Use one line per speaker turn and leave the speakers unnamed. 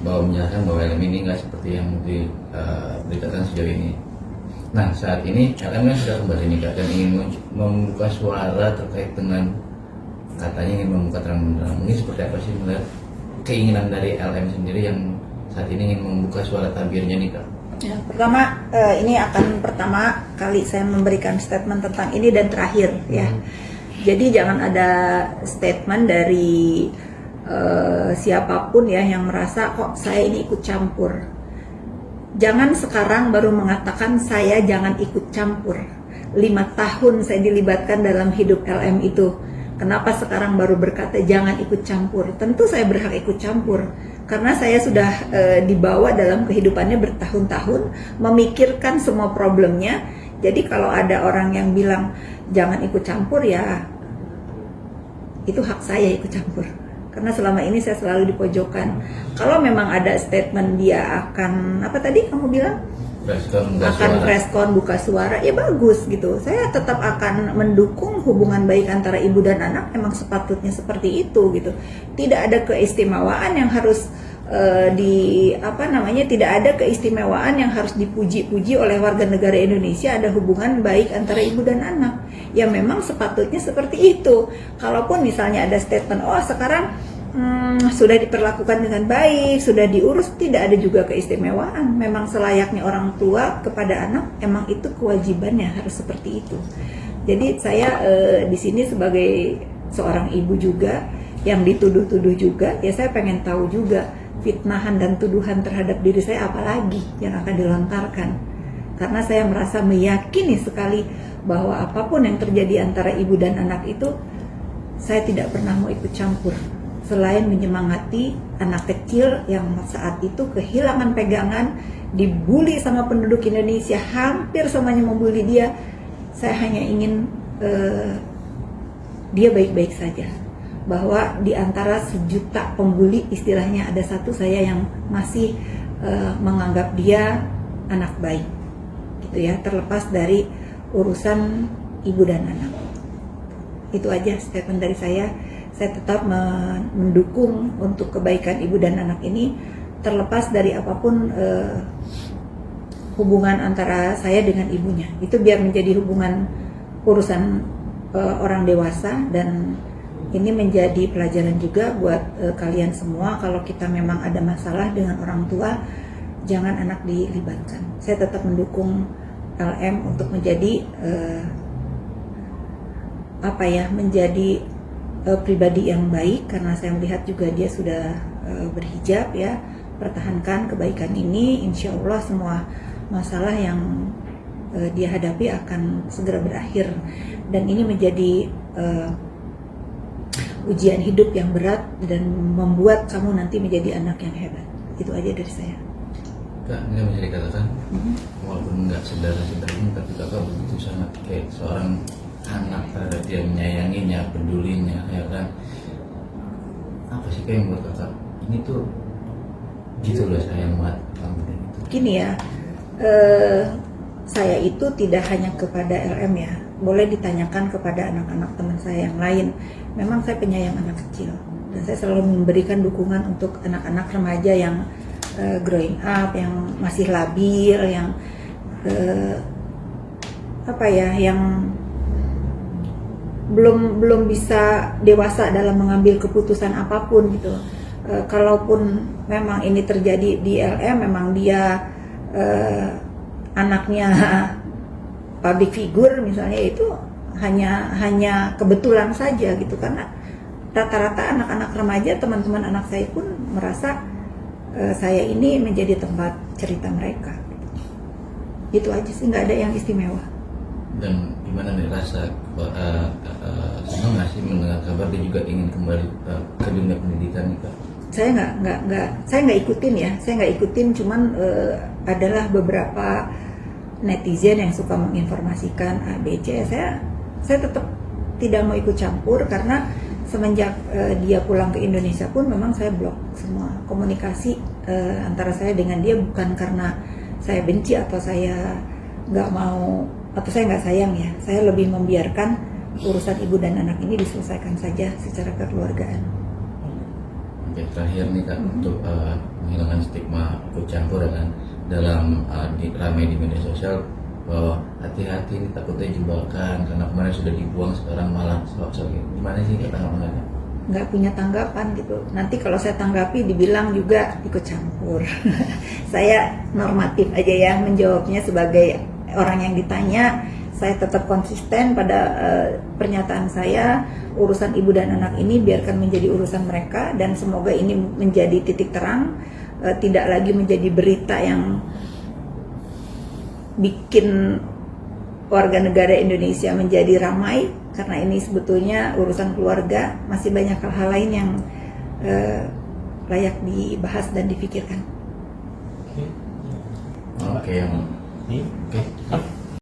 bahwa menjelaskan bahwa LM ini nggak seperti yang diberitakan sejauh ini. Nah, saat ini LM kan sudah kembali nikah dan ingin membuka suara terkait dengan katanya ingin membuka terang-benderang. Ini seperti apa sih melihat keinginan dari LM sendiri yang saat ini ingin membuka suara tabirnya nikah?
Ya, pertama ini akan pertama kali saya memberikan statement tentang ini dan terakhir ya. Jadi jangan ada statement dari siapapun ya yang merasa kok saya ini ikut campur. Jangan sekarang baru mengatakan saya jangan ikut campur. 5 tahun saya dilibatkan dalam hidup LM itu. Kenapa sekarang baru berkata jangan ikut campur? Tentu saya berhak ikut campur. Karena saya sudah dibawa dalam kehidupannya bertahun-tahun, memikirkan semua problemnya. Jadi kalau ada orang yang bilang jangan ikut campur, ya itu hak saya ikut campur. Karena selama ini saya selalu dipojokkan. Kalau memang ada statement dia akan, apa tadi kamu bilang? Respon buka suara, ya bagus gitu. Saya tetap akan mendukung hubungan baik antara ibu dan anak, emang sepatutnya seperti itu gitu. Tidak ada keistimewaan yang harus tidak ada keistimewaan yang harus dipuji-puji oleh warga negara Indonesia. Ada hubungan baik antara ibu dan anak. Ya memang sepatutnya seperti itu. Kalaupun misalnya ada statement, oh sekarang sudah diperlakukan dengan baik, sudah diurus, tidak ada juga keistimewaan. Memang selayaknya orang tua kepada anak, emang itu kewajibannya harus seperti itu. Jadi saya di sini sebagai seorang ibu juga yang dituduh-tuduh juga, ya saya pengen tahu juga fitnahan dan tuduhan terhadap diri saya apalagi yang akan dilontarkan. Karena saya merasa meyakini sekali bahwa apapun yang terjadi antara ibu dan anak itu, saya tidak pernah mau ikut campur. Selain menyemangati anak kecil yang saat itu kehilangan pegangan, dibully sama penduduk Indonesia, hampir semuanya membuli dia, saya hanya ingin dia baik-baik saja. Bahwa di antara 1 juta pembuli, istilahnya ada satu saya yang masih menganggap dia anak baik, gitu ya, terlepas dari urusan ibu dan anak. Itu aja statement dari saya. Saya tetap mendukung untuk kebaikan ibu dan anak ini, terlepas dari apapun hubungan antara saya dengan ibunya. Itu biar menjadi hubungan urusan orang dewasa, dan ini menjadi pelajaran juga buat kalian semua. Kalau kita memang ada masalah dengan orang tua, jangan anak dilibatkan. Saya tetap mendukung LM untuk menjadi menjadi pribadi yang baik, karena saya melihat juga dia sudah berhijab ya. Pertahankan kebaikan ini, insya Allah semua masalah yang dia hadapi akan segera berakhir, dan ini menjadi ujian hidup yang berat dan membuat kamu nanti menjadi anak yang hebat. Itu aja dari saya.
Kak, ini bisa dikatakan walaupun nggak saudara-saudara ini, tapi kakak begitu sangat kayak seorang anak terhadap dia, menyayanginya, pedulinya, ya kan? Apa sih kayak yang buat kakak ini tuh gitu loh, sayang banget kamu gitu?
Gini ya, saya itu tidak hanya kepada LM ya, boleh ditanyakan kepada anak-anak teman saya yang lain. Memang saya penyayang anak kecil, dan saya selalu memberikan dukungan untuk anak-anak remaja yang growing up, yang masih labil, yang yang belum bisa dewasa dalam mengambil keputusan apapun gitu. Kalaupun memang ini terjadi di LM, memang dia anaknya public figure misalnya, itu hanya kebetulan saja gitu. Karena rata-rata anak-anak remaja, teman-teman anak saya pun merasa saya ini menjadi tempat cerita mereka. Itu aja sih, nggak ada yang istimewa.
Dan gimana nih rasa senang nggak sih mendengar kabar dia juga ingin kembali ke dunia pendidikan nih Kak?
Saya nggak ikutin, cuman adalah beberapa netizen yang suka menginformasikan A, B, C. Saya tetap tidak mau ikut campur, karena semenjak dia pulang ke Indonesia pun memang saya blok semua komunikasi antara saya dengan dia, bukan karena saya benci atau saya nggak mau atau saya nggak sayang ya. Saya lebih membiarkan urusan ibu dan anak ini diselesaikan saja secara kekeluargaan.
Oke, terakhir nih Kak, untuk menghilangkan stigma ikut campur ya kan dalam ramai di media sosial, bahwa hati-hati ini takutnya jebakan karena kemarin sudah dibuang sekarang malah sok-sok gitu. Gimana sih Kak tanggapannya?
Nggak punya tanggapan gitu. Nanti kalau saya tanggapi dibilang juga ikut campur. Saya normatif aja ya menjawabnya sebagai orang yang ditanya. Saya tetap konsisten pada pernyataan saya. Urusan ibu dan anak ini biarkan menjadi urusan mereka, dan semoga ini menjadi titik terang, tidak lagi menjadi berita yang bikin warga negara Indonesia menjadi ramai, karena ini sebetulnya urusan keluarga. Masih banyak hal-hal lain yang layak dibahas dan dipikirkan.
Oke, oke.